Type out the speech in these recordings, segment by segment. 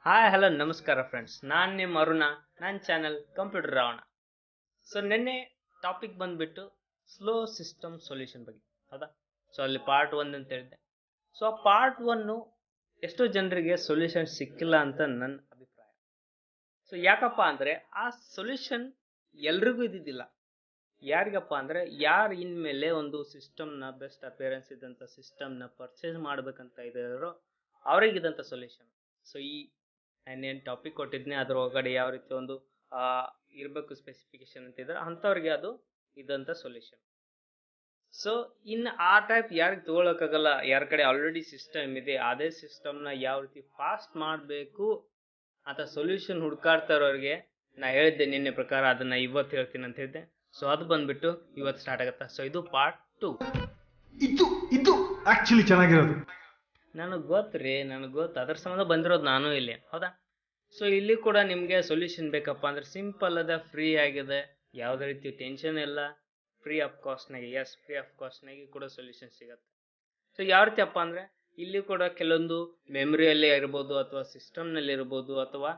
Hi hello ನಮಸ್ಕಾರ friends, ನಾನು ನಿಮ್ಮ ಅರುಣ, ನನ್ನ ಚಾನಲ್ ಕಂಪ್ಯೂಟರ್ ರಾವಣ. ಸೊ ನಿನ್ನೆ ಟಾಪಿಕ್ ಬಂದ್ಬಿಟ್ಟು ಸ್ಲೋ ಸಿಸ್ಟಮ್ ಸೊಲ್ಯೂಷನ್ ಬಗ್ಗೆ, ಹೌದಾ? ಸೊ ಅಲ್ಲಿ ಪಾರ್ಟ್ 1 ಅಂತ ಹೇಳಿದ್ದೆ. ಸೊ ಆ ಪಾರ್ಟ್ 1 ಎಷ್ಟೋ ಜನರಿಗೆ ಸೊಲ್ಯೂಷನ್ ಸಿಕ್ಕಿಲ್ಲ ಅಂತ ನನ್ನ ಅಭಿಪ್ರಾಯ. ಸೊ ಯಾಕಪ್ಪ ಅಂದರೆ ಆ ಸೊಲ್ಯೂಷನ್ ಎಲ್ರಿಗೂ ಇದ್ದಿದ್ದಿಲ್ಲ. ಯಾರಿಗಪ್ಪ ಅಂದರೆ ಯಾರು ಇನ್ಮೇಲೆ ಒಂದು ಸಿಸ್ಟಮ್ನ ಬೆಸ್ಟ್ ಅಪಿಯರೆನ್ಸ್ ಇದ್ದಂಥ ಸಿಸ್ಟಮ್ನ ಪರ್ಚೇಸ್ ಮಾಡ್ಬೇಕಂತ ಇದ್ದಾರೋ ಅವ್ರಿಗಿದಂಥ ಸೊಲ್ಯೂಷನ್. ಸೊ ಈ ನಾನೇನು ಟಾಪಿಕ್ ಕೊಟ್ಟಿದ್ನಿ ಅದ್ರ ಒಳಗಡೆ ಯಾವ ರೀತಿ ಒಂದು ಇರಬೇಕು ಸ್ಪೆಸಿಫಿಕೇಶನ್ ಅಂತಿದ್ರೆ ಅಂಥವ್ರಿಗೆ ಅದು ಇದಂಥ ಸೊಲ್ಯೂಷನ್. ಸೊ ಇನ್ನು ಆ ಟೈಪ್ ಯಾರಿಗೆ ತೊಗೊಳಕ್ಕಾಗಲ್ಲ, ಯಾರ ಕಡೆ ಆಲ್ರೆಡಿ ಸಿಸ್ಟಮ್ ಇದೆ, ಅದೇ ಸಿಸ್ಟಮ್ನ ಯಾವ ರೀತಿ ಫಾಸ್ಟ್ ಮಾಡಬೇಕು ಅಂತ ಸೊಲ್ಯೂಷನ್ ಹುಡ್ಕಾಡ್ತಾ ಇರೋರಿಗೆ ನಾ ಹೇಳಿದ್ದೆ ನಿನ್ನೆ ಪ್ರಕಾರ, ಅದನ್ನು ಇವತ್ತು ಹೇಳ್ತೀನಿ ಅಂತ ಹೇಳಿದ್ದೆ. ಸೊ ಅದು ಬಂದ್ಬಿಟ್ಟು ಇವತ್ತು ಸ್ಟಾರ್ಟ್ ಆಗುತ್ತೆ. ಸೊ ಇದು ಪಾರ್ಟ್ 2. ಇದು ಆಕ್ಚುಲಿ ಚೆನ್ನಾಗಿರೋದು. ನನಗೆ ಗೊತ್ತು, ಅದ್ರ ಸಂಬಂಧ ಬಂದಿರೋದು ನಾನು ಇಲ್ಲಿ, ಹೌದಾ? ಸೊ ಇಲ್ಲಿ ಕೂಡ ನಿಮಗೆ ಸೊಲ್ಯೂಷನ್ ಬೇಕಪ್ಪ ಅಂದರೆ ಸಿಂಪಲ್ ಅದ, ಫ್ರೀ ಆಗಿದೆ, ಯಾವುದೇ ರೀತಿ ಟೆನ್ಷನ್ ಇಲ್ಲ, ಫ್ರೀ ಆಫ್ ಕಾಸ್ಟ್ನಾಗೆ. ಫ್ರೀ ಆಫ್ ಕಾಸ್ಟ್ನಾಗೆ ಕೂಡ ಸೊಲ್ಯೂಷನ್ ಸಿಗುತ್ತೆ. ಸೊ ಯಾವ ರೀತಿ ಅಪ್ಪ ಅಂದರೆ ಇಲ್ಲಿ ಕೂಡ ಕೆಲವೊಂದು ಮೆಮೊರಿಯಲ್ಲಿ ಇರ್ಬೋದು, ಅಥವಾ ಸಿಸ್ಟಮ್ನಲ್ಲಿ ಇರ್ಬೋದು, ಅಥವಾ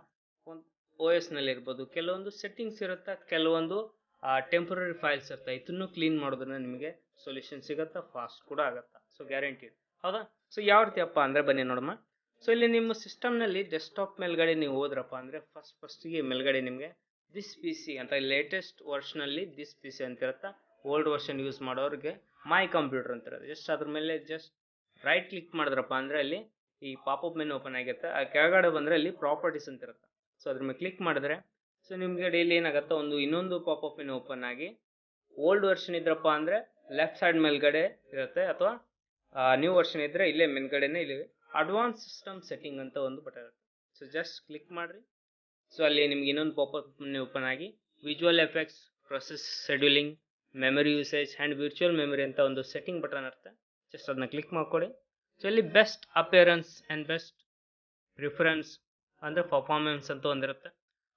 ಒಂದು OS ನಲ್ಲಿ ಇರ್ಬೋದು, ಕೆಲವೊಂದು ಸೆಟ್ಟಿಂಗ್ಸ್ ಇರುತ್ತೆ, ಕೆಲವೊಂದು ಟೆಂಪ್ರರಿ ಫೈಲ್ಸ್ ಇರುತ್ತೆ. ಇದನ್ನು ಕ್ಲೀನ್ ಮಾಡೋದ್ರಿಂದ ನಿಮಗೆ ಸೊಲ್ಯೂಷನ್ ಸಿಗುತ್ತೆ, ಫಾಸ್ಟ್ ಕೂಡ ಆಗುತ್ತೆ. ಸೊ ಗ್ಯಾರಂಟಿಡ್, ಹೌದಾ? ಸೊ ಯಾವ ರೀತಿ ಅಪ್ಪ ಅಂದರೆ ಬನ್ನಿ ನೋಡಮ್ಮ. ಸೊ ಇಲ್ಲಿ ನಿಮ್ಮ ಸಿಸ್ಟಮ್ನಲ್ಲಿ ಡೆಸ್ಕ್ಟಾಪ್ ಮೇಲ್ಗಡೆ ನೀವು ಹೋದ್ರಪ್ಪ ಅಂದರೆ ಫಸ್ಟಿಗೆ ಮೇಲ್ಗಡೆ ನಿಮಗೆ ದಿಸ್ ಪಿ ಸಿ ಅಂತ, ಲೇಟೆಸ್ಟ್ ವರ್ಷನಲ್ಲಿ ದಿಸ್ ಪಿ ಸಿ ಅಂತ ಇರುತ್ತೆ. ಓಲ್ಡ್ ವರ್ಷನ್ ಯೂಸ್ ಮಾಡೋರಿಗೆ ಮೈ ಕಂಪ್ಯೂಟರ್ ಅಂತ ಇರುತ್ತೆ. ಜಸ್ಟ್ ಅದ್ರ ಮೇಲೆ ಜಸ್ಟ್ ರೈಟ್ ಕ್ಲಿಕ್ ಮಾಡಿದ್ರಪ್ಪ ಅಂದರೆ ಅಲ್ಲಿ ಈ ಪಾಪಪ್ ಮೆನು ಓಪನ್ ಆಗಿರುತ್ತೆ. ಆ ಕೆಳಗಡೆ ಬಂದರೆ ಅಲ್ಲಿ ಪ್ರಾಪರ್ಟೀಸ್ ಅಂತ ಇರುತ್ತೆ. ಸೊ ಅದ್ರ ಮೇಲೆ ಕ್ಲಿಕ್ ಮಾಡಿದ್ರೆ ಸೊ ನಿಮಗೆ ಡೈಲಿ ಏನಾಗುತ್ತೆ, ಇನ್ನೊಂದು ಪಾಪಪ್ ಮೆನು ಓಪನ್ ಆಗಿ ಓಲ್ಡ್ ವರ್ಷನ್ ಇದ್ರಪ್ಪ ಅಂದರೆ ಲೆಫ್ಟ್ ಸೈಡ್ ಮೇಲ್ಗಡೆ ಇರುತ್ತೆ, ಅಥವಾ ನ್ಯೂ ವರ್ಷನ್ ಇದ್ದರೆ ಇಲ್ಲೇ ಮೇಲ್ಗಡೆನೇ ಇಲ್ಲಿ ಅಡ್ವಾನ್ಸ್ ಸಿಸ್ಟಮ್ ಸೆಟ್ಟಿಂಗ್ ಅಂತ ಒಂದು ಬಟನ್ ಇರುತ್ತೆ. ಸೊ ಜಸ್ಟ್ ಕ್ಲಿಕ್ ಮಾಡಿರಿ. ಸೊ ಅಲ್ಲಿ ನಿಮ್ಗೆ ಇನ್ನೊಂದು ಪಾಪಪ್ ಮೆನು ಓಪನ್ ಆಗಿ visual effects, process scheduling, memory usage and virtual memory ಅಂತ ಒಂದು ಸೆಟ್ಟಿಂಗ್ ಬಟನ್ ಇರುತ್ತೆ. ಜಸ್ಟ್ ಅದನ್ನ ಕ್ಲಿಕ್ ಮಾಡ್ಕೊಡಿ. ಸೊ ಇಲ್ಲಿ best appearance and best preference ಅಂದರೆ ಪರ್ಫಾರ್ಮೆನ್ಸ್ ಅಂತ ಒಂದಿರುತ್ತೆ.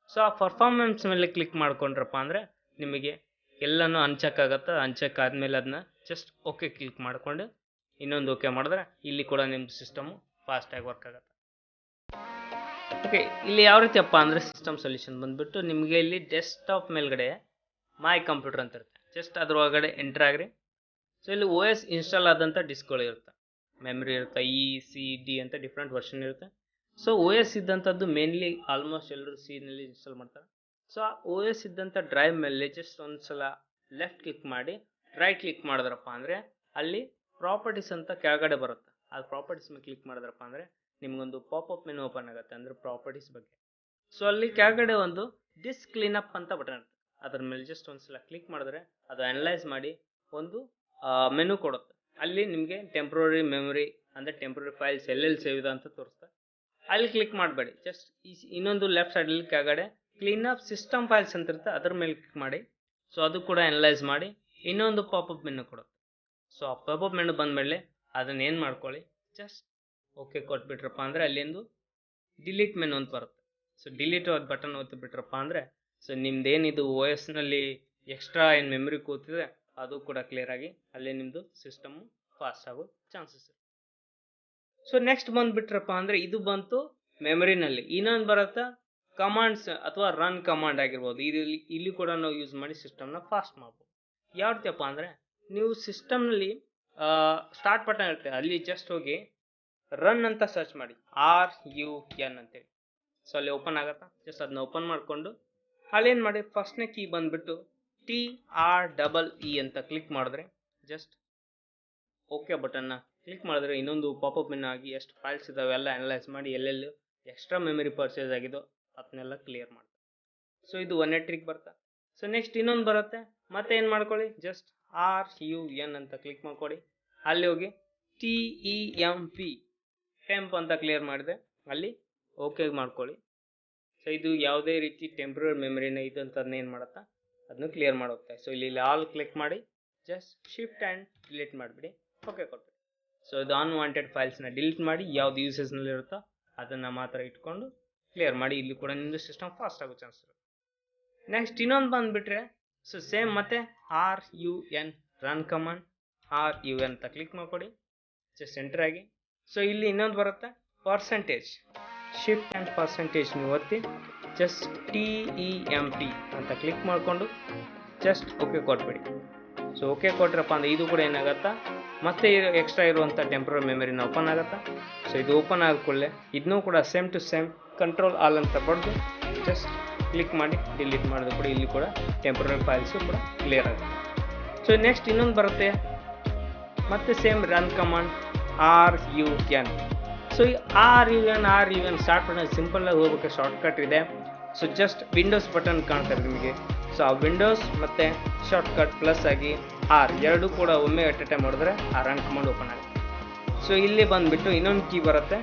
ಸೊ ಆ ಪರ್ಫಾರ್ಮೆನ್ಸ್ ಮೇಲೆ ಕ್ಲಿಕ್ ಮಾಡ್ಕೊಂಡ್ರಪ್ಪ ಅಂದರೆ ನಿಮಗೆ ಎಲ್ಲನೂ ಅನ್ಚೆಕ್ ಆಗುತ್ತೆ. ಅನ್ಚೆಕ್ ಆದಮೇಲೆ ಅದನ್ನ ಜಸ್ಟ್ ಓಕೆ ಕ್ಲಿಕ್ ಮಾಡಿಕೊಂಡು ಇನ್ನೊಂದು ಓಕೆ ಮಾಡಿದ್ರೆ ಇಲ್ಲಿ ಕೂಡ ನಿಮ್ಮ ಸಿಸ್ಟಮು ಫಾಸ್ಟಾಗಿ ವರ್ಕ್ ಆಗುತ್ತೆ. ಓಕೆ, ಇಲ್ಲಿ ಯಾವ ರೀತಿ ಅಪ್ಪ ಅಂದರೆ ಸಿಸ್ಟಮ್ ಸೊಲ್ಯೂಷನ್ ಬಂದುಬಿಟ್ಟು ನಿಮಗೆ ಇಲ್ಲಿ ಡೆಸ್ಕ್ಟಾಪ್ ಮೇಲ್ಗಡೆ ಮೈ ಕಂಪ್ಯೂಟರ್ ಅಂತ ಇರುತ್ತೆ. ಜಸ್ಟ್ ಅದ್ರ ಒಳಗಡೆ ಎಂಟ್ರ್ ಆಗ್ರಿ. ಸೊ ಇಲ್ಲಿ OS ಇನ್ಸ್ಟಾಲ್ ಆದಂಥ ಡಿಸ್ಕ್ಗಳು ಇರುತ್ತೆ, ಮೆಮರಿ ಇರುತ್ತೆ, ECD ಅಂತ ಡಿಫ್ರೆಂಟ್ ವರ್ಷನ್ ಇರುತ್ತೆ. ಸೊ OS ಇದ್ದಂಥದ್ದು ಮೇನ್ಲಿ ಆಲ್ಮೋಸ್ಟ್ ಎಲ್ಲರೂ ನಲ್ಲಿ ಇನ್ಸ್ಟಾಲ್ ಮಾಡ್ತಾರೆ. ಸೊ ಆ OS ಇದ್ದಂಥ ಡ್ರೈವ್ ಮೇಲೆ ಜಸ್ಟ್ ಒಂದು ಸಲ ಲೆಫ್ಟ್ ಕ್ಲಿಕ್ ಮಾಡಿ ರೈಟ್ ಕ್ಲಿಕ್ ಮಾಡಿದ್ರಪ್ಪ ಅಂದರೆ ಅಲ್ಲಿ ಪ್ರಾಪರ್ಟೀಸ್ ಅಂತ ಕೆಳಗಡೆ ಬರುತ್ತೆ. ಅದು ಪ್ರಾಪರ್ಟೀಸ್ ಮೇಲೆ ಕ್ಲಿಕ್ ಮಾಡಿದ್ರಪ್ಪ ಅಂದರೆ ನಿಮಗೊಂದು ಪಾಪಪ್ ಮೆನು ಓಪನ್ ಆಗುತ್ತೆ, ಅಂದರೆ ಪ್ರಾಪರ್ಟೀಸ್ ಬಗ್ಗೆ. ಸೊ ಅಲ್ಲಿ ಕೆಳಗಡೆ ಒಂದು ಡಿಸ್ಕ್ ಕ್ಲೀನಪ್ ಅಂತ ಬಟನ್ ಇರುತ್ತೆ. ಅದ್ರ ಮೇಲೆ ಜಸ್ಟ್ ಒಂದು ಸಲ ಕ್ಲಿಕ್ ಮಾಡಿದ್ರೆ ಅದು ಅನಲೈಸ್ ಮಾಡಿ ಒಂದು ಮೆನು ಕೊಡುತ್ತೆ. ಅಲ್ಲಿ ನಿಮಗೆ ಟೆಂಪ್ರರಿ ಮೆಮೊರಿ ಅಂದರೆ ಟೆಂಪ್ರರಿ ಫೈಲ್ಸ್ ಎಲ್ಲೆಲ್ಲಿ ಸೇವ್ ಇದೆ ಅಂತ ತೋರಿಸ್ತಾರೆ. ಅಲ್ಲಿ ಕ್ಲಿಕ್ ಮಾಡಬೇಡಿ. ಜಸ್ಟ್ ಇನ್ನೊಂದು ಲೆಫ್ಟ್ ಸೈಡಲ್ಲಿ ಕೆಳಗಡೆ ಕ್ಲೀನಪ್ ಸಿಸ್ಟಮ್ ಫೈಲ್ಸ್ ಅಂತ ಇರುತ್ತೆ, ಅದ್ರ ಮೇಲೆ ಕ್ಲಿಕ್ ಮಾಡಿ. ಸೊ ಅದು ಕೂಡ ಅನಲೈಸ್ ಮಾಡಿ ಇನ್ನೊಂದು ಪಾಪಪ್ ಮೆನು ಕೊಡುತ್ತೆ. ಸೊ ಆ ಪಾಪಪ್ ಮೆನು ಬಂದಮೇಲೆ ಅದನ್ನ ಏನು ಮಾಡ್ಕೊಳ್ಳಿ, ಜಸ್ಟ್ ಓಕೆ ಕೊಟ್ಬಿಟ್ರಪ್ಪ ಅಂದರೆ ಅಲ್ಲಿಂದು ಡಿಲೀಟ್ ಮೆನು ಅಂತ ಬರುತ್ತೆ. ಸೊ ಡಿಲೀಟ್ ಬಟನ್ ಒತ್ತಿಬಿಟ್ರಪ್ಪ ಅಂದರೆ ಸೊ ನಿಮ್ದೇನಿದು OS ನಲ್ಲಿ ಎಕ್ಸ್ಟ್ರಾ ಏನು ಮೆಮೊರಿ ಕೂತಿದೆ ಅದು ಕೂಡ ಕ್ಲಿಯರ್ ಆಗಿ ಅಲ್ಲಿ ನಿಮ್ಮದು ಸಿಸ್ಟಮು ಫಾಸ್ಟ್ ಆಗೋ ಚಾನ್ಸಸ್ ಇದೆ. ಸೊ ನೆಕ್ಸ್ಟ್ ಬಂದುಬಿಟ್ರಪ್ಪ ಅಂದರೆ ಇದು ಬಂತು ಮೆಮೊರಿನಲ್ಲಿ. ಇನ್ನೊಂದು ಬರುತ್ತೆ ಕಮಾಂಡ್ಸ್ ಅಥವಾ ರನ್ ಕಮಾಂಡ್ ಆಗಿರ್ಬೋದು. ಇಲ್ಲಿ ಕೂಡ ನಾವು ಯೂಸ್ ಮಾಡಿ ಸಿಸ್ಟಮ್ನ ಫಾಸ್ಟ್ ಮಾಡ್ಬೋದು. ಯಾವ ರೀತಿಯಪ್ಪ ಅಂದರೆ ನೀವು ಸಿಸ್ಟಮ್ನಲ್ಲಿ ಸ್ಟಾರ್ಟ್ ಬಟನ್ ಇರುತ್ತೆ, ಅಲ್ಲಿ ಜಸ್ಟ್ ಹೋಗಿ ರನ್ ಅಂತ ಸರ್ಚ್ ಮಾಡಿ, RUN ಅಂತೇಳಿ. ಸೊ ಅಲ್ಲಿ ಓಪನ್ ಆಗುತ್ತಾ, ಜಸ್ಟ್ ಅದನ್ನ ಓಪನ್ ಮಾಡಿಕೊಂಡು ಅಲ್ಲೇನು ಮಾಡಿ ಫಸ್ಟ್ನೇ ಕೀ ಬಂದುಬಿಟ್ಟು TREE ಅಂತ ಕ್ಲಿಕ್ ಮಾಡಿದ್ರೆ ಜಸ್ಟ್ ಓಕೆ ಬಟನ್ನ ಕ್ಲಿಕ್ ಮಾಡಿದ್ರೆ ಇನ್ನೊಂದು ಪಾಪಪ್ ಮೆನು ಆಗಿ ಎಷ್ಟು ಫೈಲ್ಸ್ ಇದಾವೆ ಎಲ್ಲ ಅನಲೈಸ್ ಮಾಡಿ ಎಲ್ಲೆಲ್ಲಿ ಎಕ್ಸ್ಟ್ರಾ ಮೆಮೊರಿ ಪರ್ಚೇಸ್ ಆಗಿದೋ ಅದನ್ನೆಲ್ಲ ಕ್ಲಿಯರ್ ಮಾಡ್ತಾರೆ. ಸೊ ಇದು 180 ಬರುತ್ತೆ. ಸೊ ನೆಕ್ಸ್ಟ್ ಇನ್ನೊಂದು ಬರುತ್ತೆ, ಮತ್ತೆ ಏನು ಮಾಡ್ಕೊಳ್ಳಿ, ಜಸ್ಟ್ RUN ಅಂತ ಕ್ಲಿಕ್ ಮಾಡ್ಕೊಳ್ಳಿ. ಅಲ್ಲಿ ಹೋಗಿ ಟೆಂಪ್ ಅಂತ ಕ್ಲಿಯರ್ ಮಾಡಿದೆ, ಅಲ್ಲಿ ಓಕೆ ಮಾಡ್ಕೊಳ್ಳಿ. ಸೊ ಇದು ಯಾವುದೇ ರೀತಿ ಟೆಂಪ್ರರಿ ಮೆಮೊರಿನ ಇದು ಅಂತ ಅದನ್ನ ಏನು ಮಾಡುತ್ತಾ ಅದನ್ನು ಕ್ಲಿಯರ್ ಮಾಡೋಗ್ತಾರೆ. ಸೊ ಇಲ್ಲಿ ಆಲ್ ಕ್ಲಿಕ್ ಮಾಡಿ ಜಸ್ಟ್ ಶಿಫ್ಟ್ ಆ್ಯಂಡ್ ಡಿಲೀಟ್ ಮಾಡಿಬಿಡಿ, ಓಕೆ ಕೊಟ್ಬಿಡಿ. ಸೊ ಇದು ಅನ್ವಾಂಟೆಡ್ ಫೈಲ್ಸ್ನ ಡಿಲೀಟ್ ಮಾಡಿ ಯಾವ್ದು ಯೂಸೇಜ್ನಲ್ಲಿ ಇರುತ್ತೋ ಅದನ್ನು ಮಾತ್ರ ಇಟ್ಕೊಂಡು ಕ್ಲಿಯರ್ ಮಾಡಿ. ಇಲ್ಲಿ ಕೂಡ ನಿಮ್ಮದು ಸಿಸ್ಟಮ್ ಫಾಸ್ಟ್ ಆಗೋ ಚಾನ್ಸ್ ಇರುತ್ತೆ. ನೆಕ್ಸ್ಟ್ ಇನ್ನೊಂದು ಬಂದುಬಿಟ್ರೆ ಸೊ ಸೇಮ್ ಮತ್ತೆ RUN ರನ್ ಕಮಾಂಡ್ RUN ಅಂತ ಕ್ಲಿಕ್ ಮಾಡ್ಕೊಡಿ, ಜಸ್ಟ್ ಎಂಟರ್ ಆಗಿ. ಸೊ ಇಲ್ಲಿ ಇನ್ನೊಂದು ಬರುತ್ತೆ ಪರ್ಸೆಂಟೇಜ್. ಶಿಫ್ಟ್ ಆ್ಯಂಡ್ ಪರ್ಸೆಂಟೇಜ್ ನೀವು ಒತ್ತಿ ಜಸ್ಟ್ TEMP ಅಂತ ಕ್ಲಿಕ್ ಮಾಡಿಕೊಂಡು ಜಸ್ಟ್ ಓಕೆ ಕೊಟ್ಬಿಡಿ. ಸೊ ಓಕೆ ಕೊಟ್ರಪ್ಪ ಅಂದರೆ ಇದು ಕೂಡ ಏನಾಗತ್ತಾ ಮತ್ತೆ ಎಕ್ಸ್ಟ್ರಾ ಇರುವಂಥ ಟೆಂಪ್ರರಿ ಮೆಮರಿನ ಓಪನ್ ಆಗುತ್ತಾ. ಸೊ ಇದು ಓಪನ್ ಆದ ಕೂಡಲೇ ಇದನ್ನೂ ಕೂಡ same to same control all ಅಂತ ಬಡ್ದು ಜಸ್ಟ್ ಕ್ಲಿಕ್ ಮಾಡಿ ಡಿಲೀಟ್ ಮಾಡಿದ್ರು ಕೂಡ ಇಲ್ಲಿ ಕೂಡ ಟೆಂಪ್ರರಿ ಫೈಲ್ಸು ಕೂಡ ಕ್ಲಿಯರ್ ಆಗುತ್ತೆ. ಸೊ ನೆಕ್ಸ್ಟ್ ಇನ್ನೊಂದು ಬರುತ್ತೆ ಮತ್ತೆ same run command RUN. So ಈ RUN ಸ್ಟಾರ್ಟ್ ಬಟನ್ ಸಿಂಪಲ್ ಆಗಿ ಹೋಗೋಕ್ಕೆ ಶಾರ್ಟ್ಕಟ್ ಇದೆ. ಸೊ ಜಸ್ಟ್ ವಿಂಡೋಸ್ ಬಟನ್ ಕಾಣ್ತಾರೆ ನಿಮಗೆ. ಸೊ ಆ ವಿಂಡೋಸ್ ಮತ್ತು ಶಾರ್ಟ್ಕಟ್ ಪ್ಲಸ್ ಆಗಿ ಎರಡೂ ಕೂಡ ಒಮ್ಮೆ ಅಟ್ ಎ ಟೈಮ್ ಮಾಡಿದ್ರೆ ಆ ರನ್ ಕಮಾಂಡ್ ಓಪನ್ ಆಗುತ್ತೆ. ಸೊ ಇಲ್ಲಿ ಬಂದುಬಿಟ್ಟು ಇನ್ನೊಂದು ಕೀ ಬರುತ್ತೆ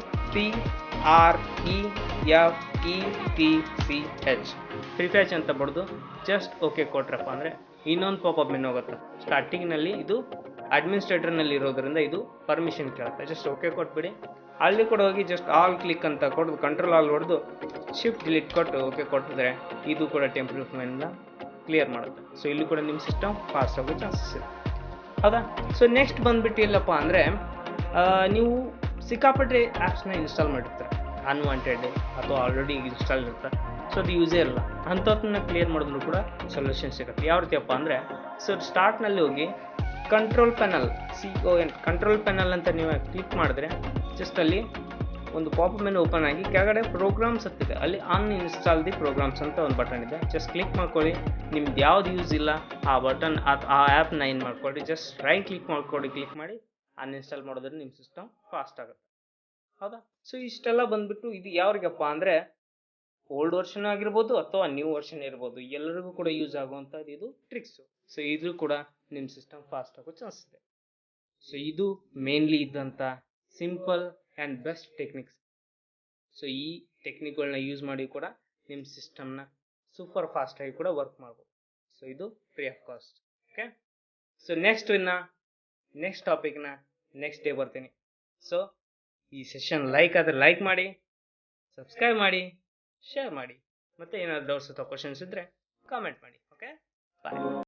PREFETCH ಪ್ರಿಫೆಚ್ ಅಂತ ಬಡ್ದು ಜಸ್ಟ್ ಓಕೆ ಕೊಟ್ರಪ್ಪ ಅಂದರೆ ಇನ್ನೊಂದು ಪಾಪಪ್ ಮೆನು ಹೋಗುತ್ತೆ. ಸ್ಟಾರ್ಟಿಂಗ್ನಲ್ಲಿ ಇದು ಅಡ್ಮಿನಿಸ್ಟ್ರೇಟರ್ನಲ್ಲಿ ಇರೋದ್ರಿಂದ ಇದು ಪರ್ಮಿಷನ್ ಕೇಳುತ್ತೆ. ಜಸ್ಟ್ ಓಕೆ ಕೊಟ್ಬಿಡಿ. ಅಲ್ಲಿ ಕೂಡ ಹೋಗಿ ಜಸ್ಟ್ ಆಲ್ ಕ್ಲಿಕ್ ಅಂತ ಕೊಡೋದು ಕಂಟ್ರೋಲ್ ಆಲ್ ಹೊಡೆದು ಶಿಫ್ಟ್ ಡಿಲೀಟ್ ಕೊಟ್ಟು ಓಕೆ ಕೊಟ್ಟಿದ್ರೆ ಇದು ಕೂಡ ಟೆಂಪ್ರರಿ ಫೈಲ್ನ ಕ್ಲಿಯರ್ ಮಾಡುತ್ತೆ. ಸೊ ಇಲ್ಲಿ ಕೂಡ ನಿಮ್ಮ ಸಿಸ್ಟಮ್ ಫಾಸ್ಟ್ ಆಗೋ ಚಾನ್ಸಸ್ ಇದೆ, ಹೌದಾ. ಸೊ ನೆಕ್ಸ್ಟ್ ಬಂದುಬಿಟ್ಟು ಇಲ್ಲಪ್ಪ ಅಂದರೆ ನೀವು ಸಿಕ್ಕಾಪಟ್ಟೆ ಆ್ಯಪ್ಸ್ನ ಇನ್ಸ್ಟಾಲ್ ಮಾಡಿರ್ತಾರೆ ಅನ್ವಾಂಟೆಡ್ ಅಥವಾ ಆಲ್ರೆಡಿ ಇನ್ಸ್ಟಾಲ್ ಇರ್ತಾರೆ. ಸೊ ಅದು ಯೂಸೇ ಇರಲ್ಲ, ಅಂಥವ್ರನ್ನ ಕ್ಲಿಯರ್ ಮಾಡಿದ್ರು ಕೂಡ ಸೊಲ್ಯೂಷನ್ ಸಿಗುತ್ತೆ. ಯಾವ ರೀತಿಯಪ್ಪ ಅಂದರೆ ಸೊ ಸ್ಟಾರ್ಟ್ನಲ್ಲಿ ಹೋಗಿ ಕಂಟ್ರೋಲ್ ಪ್ಯಾನಲ್ ಕಂಟ್ರೋಲ್ ಪ್ಯಾನಲ್ ಅಂತ ನೀವು ಕ್ಲಿಕ್ ಮಾಡಿದ್ರೆ ಜಸ್ಟ್ ಅಲ್ಲಿ ಒಂದು ಪಾಪಪ್ ಮೆನು ಓಪನ್ ಆಗಿ ಕೆಳಗಡೆ ಪ್ರೋಗ್ರಾಮ್ಸ್ ಅಂತಿದೆ, ಅಲ್ಲಿ ಅನ್ಇನ್ಸ್ಟಾಲ್ ದಿ ಪ್ರೋಗ್ರಾಮ್ಸ್ ಅಂತ ಒಂದು ಬಟನ್ ಇದೆ. ಜಸ್ಟ್ ಕ್ಲಿಕ್ ಮಾಡ್ಕೊಳ್ಳಿ. ನಿಮ್ದು ಯಾವ್ದು ಯೂಸ್ ಇಲ್ಲ ಆ ಬಟನ್ ಆ ಆ್ಯಪ್ನ ಏನು ಮಾಡ್ಕೊಳ್ಳಿ, ಜಸ್ಟ್ ರೈಟ್ ಕ್ಲಿಕ್ ಮಾಡ್ಕೊಳ್ಳಿ. ಕ್ಲಿಕ್ ಮಾಡಿ ಅನ್ಇನ್ಸ್ಟಾಲ್ ಮಾಡಿದ್ರೆ ನಿಮ್ಮ ಸಿಸ್ಟಮ್ ಫಾಸ್ಟ್ ಆಗುತ್ತೆ, ಹೌದಾ. ಸೊ ಇಷ್ಟೆಲ್ಲ ಬಂದ್ಬಿಟ್ಟು ಇದು ಯಾವ್ರಿಗಪ್ಪ ಅಂದರೆ ಓಲ್ಡ್ ವರ್ಷನ್ ಆಗಿರ್ಬೋದು ಅಥವಾ ನ್ಯೂ ವರ್ಷನ್ ಇರ್ಬೋದು, ಎಲ್ಲರಿಗೂ ಕೂಡ ಯೂಸ್ ಆಗುವಂಥದ್ದು ಇದು ಟ್ರಿಕ್ಸು. ಸೊ ಇದು ಕೂಡ ನಿಮ್ಮ ಸಿಸ್ಟಮ್ ಫಾಸ್ಟ್ ಆಗೋ ಚಾನ್ಸ್ ಇದೆ. ಸೊ ಇದು ಮೇನ್ಲಿ ಇದ್ದಂಥ simple and best techniques. So ಈ ಟೆಕ್ನಿಕ್ಗಳನ್ನ ಯೂಸ್ ಮಾಡಿ ಕೂಡ ನಿಮ್ಮ ಸಿಸ್ಟಮ್ನ ಸೂಪರ್ ಫಾಸ್ಟಾಗಿ ಕೂಡ ವರ್ಕ್ ಮಾಡ್ಬೋದು. ಸೊ ಇದು free of cost. Okay. So next ಟಾಪಿಕ್ನ ನೆಕ್ಸ್ಟ್ ಡೇ ಬರ್ತೀನಿ. ಸೊ ಈ ಸೆಷನ್ ಲೈಕ್ ಆದರೆ ಲೈಕ್ ಮಾಡಿ, ಸಬ್ಸ್ಕ್ರೈಬ್ ಮಾಡಿ, ಶೇರ್ ಮಾಡಿ, ಮತ್ತು ಏನಾದರೂ ಡೌಟ್ಸ್ ಅಥವಾ ಕ್ವಶನ್ಸ್ ಇದ್ದರೆ ಕಾಮೆಂಟ್ ಮಾಡಿ. ಓಕೆ, ಬಾಯ್.